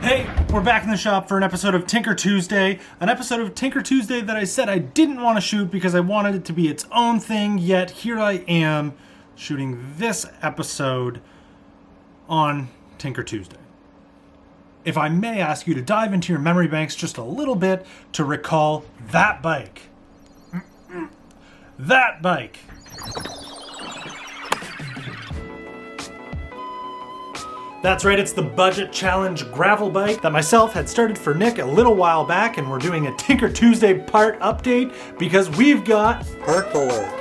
Hey, we're back in the shop for an episode of Tinker Tuesday. An episode of Tinker Tuesday that I said I didn't want to shoot because I wanted it to be its own thing, yet here I am shooting this episode on Tinker Tuesday. If I may ask you to dive into your memory banks just a little bit to recall that bike. That bike. That's right, it's the Budget Challenge gravel bike that myself had started for Nick a little while back, and we're doing a Tinker Tuesday part update because we've got part alert.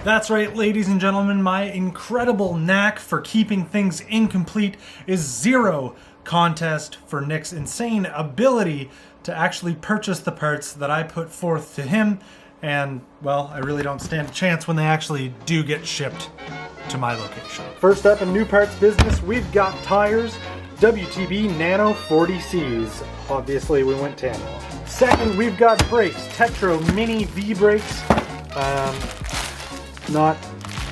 That's right, ladies and gentlemen, my incredible knack for keeping things incomplete is zero contest for Nick's insane ability to actually purchase the parts that I put forth to him. And, well, I really don't stand a chance when they actually do get shipped to my location. First up in new parts business, we've got tires, WTB Nano 40Cs. Obviously, we went Tano. Second, we've got brakes, Tetro Mini V brakes. Not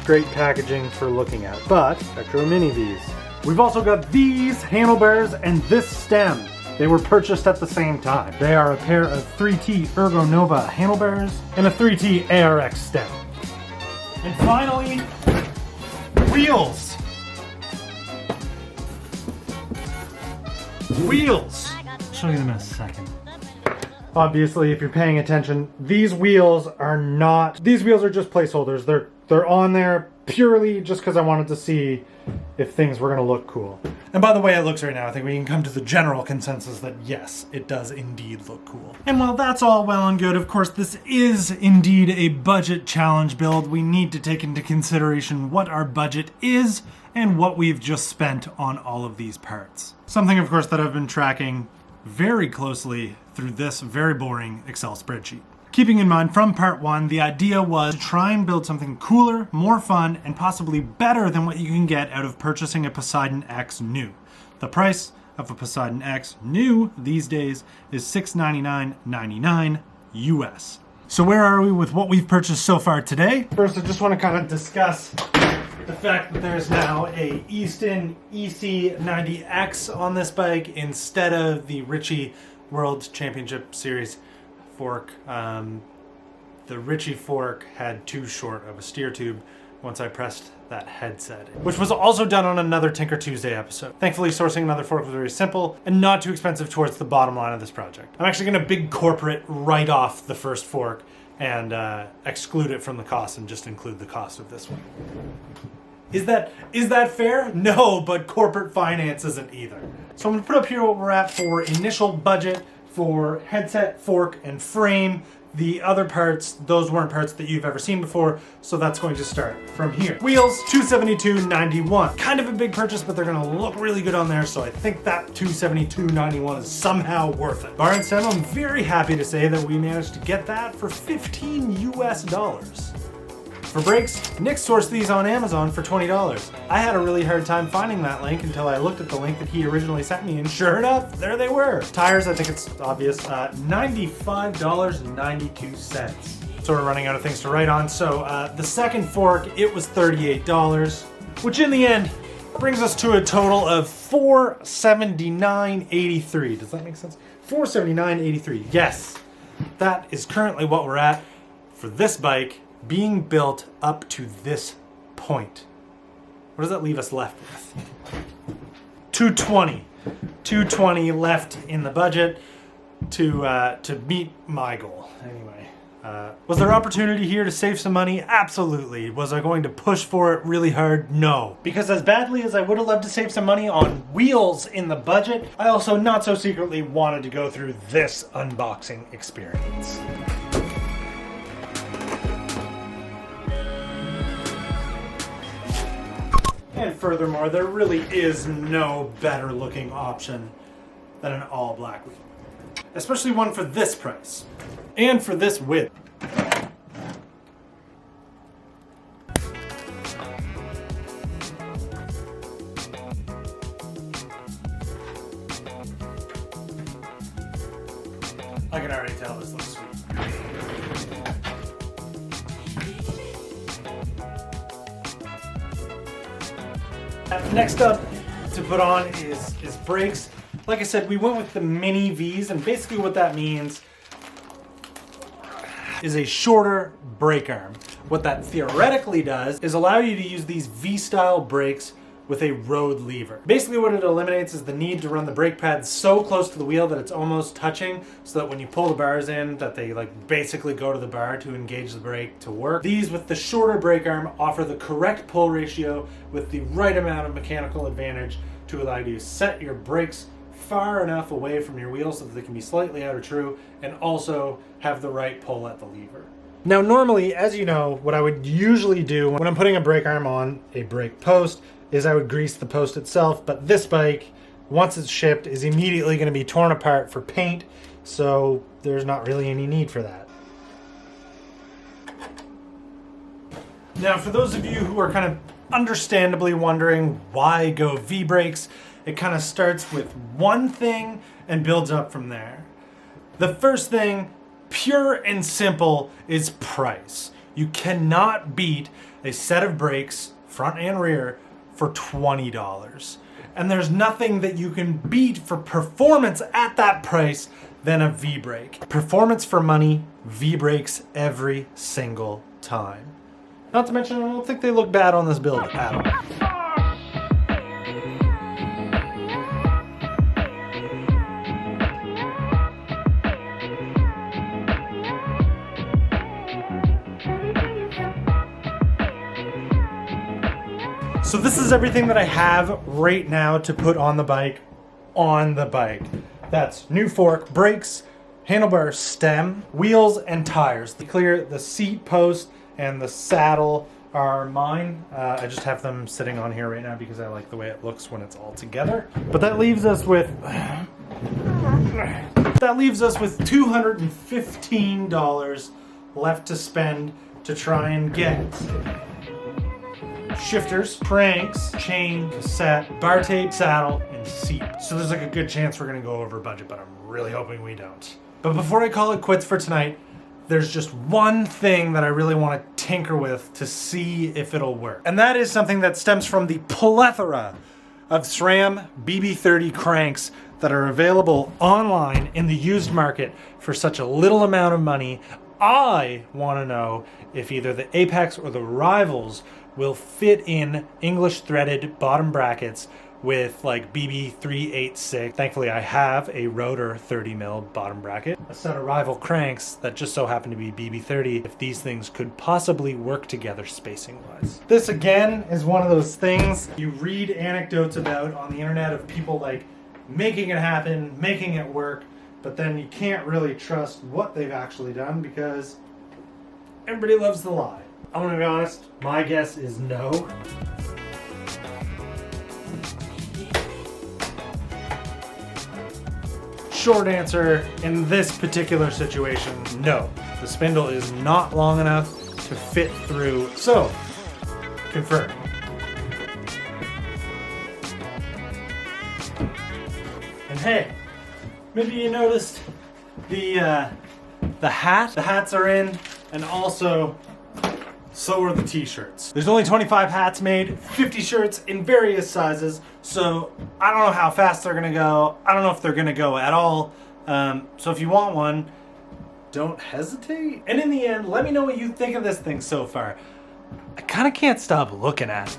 great packaging for looking at, but Tetro Mini Vs. We've also got these handlebars and this stem. They were purchased at the same time. They are a pair of 3T Ergo Nova handlebars and a 3T ARX stem. And finally, wheels. Wheels. I'll show you them in a second. Obviously, if you're paying attention, these wheels are just placeholders. They're on there purely just because I wanted to see if things were going to look cool. And by the way it looks right now, I think we can come to the general consensus that yes, it does indeed look cool. And while that's all well and good, of course, this is indeed a budget challenge build. We need to take into consideration what our budget is and what we've just spent on all of these parts. Something, of course, that I've been tracking very closely through this very boring Excel spreadsheet. Keeping in mind from part one, the idea was to try and build something cooler, more fun, and possibly better than what you can get out of purchasing a Poseidon X new. The price of a Poseidon X new these days is $699.99 US. So where are we with what we've purchased so far today? First, I just want to kind of discuss the fact that there's now a Easton EC90X on this bike instead of the Ritchie World Championship Series fork. The Ritchie fork had too short of a steer tube once I pressed that headset, which was also done on another Tinker Tuesday episode. Thankfully, sourcing another fork was very simple and not too expensive towards the bottom line of this project. I'm actually going to big corporate write off the first fork and exclude it from the cost and just include the cost of this one. Is that fair? No, but corporate finance isn't either. So I'm going to put up here what we're at for initial budget for headset, fork, and frame. The other parts, those weren't parts that you've ever seen before, so that's going to start from here. Wheels, $272.91. Kind of a big purchase, but they're gonna look really good on there, so I think that $272.91 is somehow worth it. Bar and stem, I'm very happy to say that we managed to get that for $15 US. For brakes, Nick sourced these on Amazon for $20. I had a really hard time finding that link until I looked at the link that he originally sent me, and sure enough, there they were. Tires, I think it's obvious, $95.92. So we're running out of things to write on. So the second fork, it was $38, which in the end brings us to a total of $479.83. Does that make sense? $479.83. Yes, that is currently what we're at for this bike being built up to this point. What does that leave us left with? $220 left in the budget to meet my goal. Anyway, was there opportunity here to save some money? Absolutely. Was I going to push for it really hard? No. Because as badly as I would have loved to save some money on wheels in the budget, I also not so secretly wanted to go through this unboxing experience. And furthermore, there really is no better looking option than an all black wheel. Especially one for this price. And for this width. I can already tell this looks sweet. Next up to put on is brakes. Like I said, we went with the mini V's, and basically what that means is a shorter brake arm. What that theoretically does is allow you to use these V-style brakes with a road lever. Basically what it eliminates is the need to run the brake pad so close to the wheel that it's almost touching, so that when you pull the bars in, that they like basically go to the bar to engage the brake to work. These with the shorter brake arm offer the correct pull ratio with the right amount of mechanical advantage to allow you to set your brakes far enough away from your wheel so that they can be slightly out of true and also have the right pull at the lever. Now normally, as you know, what I would usually do when I'm putting a brake arm on a brake post is I would grease the post itself, but this bike, once it's shipped, is immediately going to be torn apart for paint, so there's not really any need for that. Now for those of you who are kind of understandably wondering why go V-brakes, it kind of starts with one thing and builds up from there. The first thing, pure and simple, is price. You cannot beat a set of brakes, front and rear, for $20. And there's nothing that you can beat for performance at that price than a V-brake. Performance for money, V-brakes every single time. Not to mention, I don't think they look bad on this build at all. So this is everything that I have right now to put on the bike. That's new fork, brakes, handlebar stem, wheels, and tires. To clear, the seat post and the saddle are mine. I just have them sitting on here right now because I like the way it looks when it's all together. But that leaves us with $215 left to spend to try and get shifters, cranks, chain, cassette, bar tape, saddle, and seat. So there's like a good chance we're gonna go over budget, but I'm really hoping we don't. But before I call it quits for tonight, there's just one thing that I really want to tinker with to see if it'll work. And that is something that stems from the plethora of SRAM BB30 cranks that are available online in the used market for such a little amount of money. I want to know if either the Apex or the Rivals will fit in English threaded bottom brackets with like BB386. Thankfully I have a Rotor 30mm bottom bracket, a set of Rival cranks that just so happen to be BB30, if these things could possibly work together spacing wise. This again is one of those things you read anecdotes about on the internet of people like making it happen, making it work, but then you can't really trust what they've actually done because everybody loves to lie. I'm gonna be honest, my guess is no. Short answer, in this particular situation, no. The spindle is not long enough to fit through. So, confirm. And hey, maybe you noticed the hat. The hats are in, and also so are the t-shirts. There's only 25 hats made, 50 shirts in various sizes, so I don't know how fast they're gonna go. I don't know if they're gonna go at all. So if you want one, don't hesitate. And in the end, let me know what you think of this thing so far. I kinda can't stop looking at it.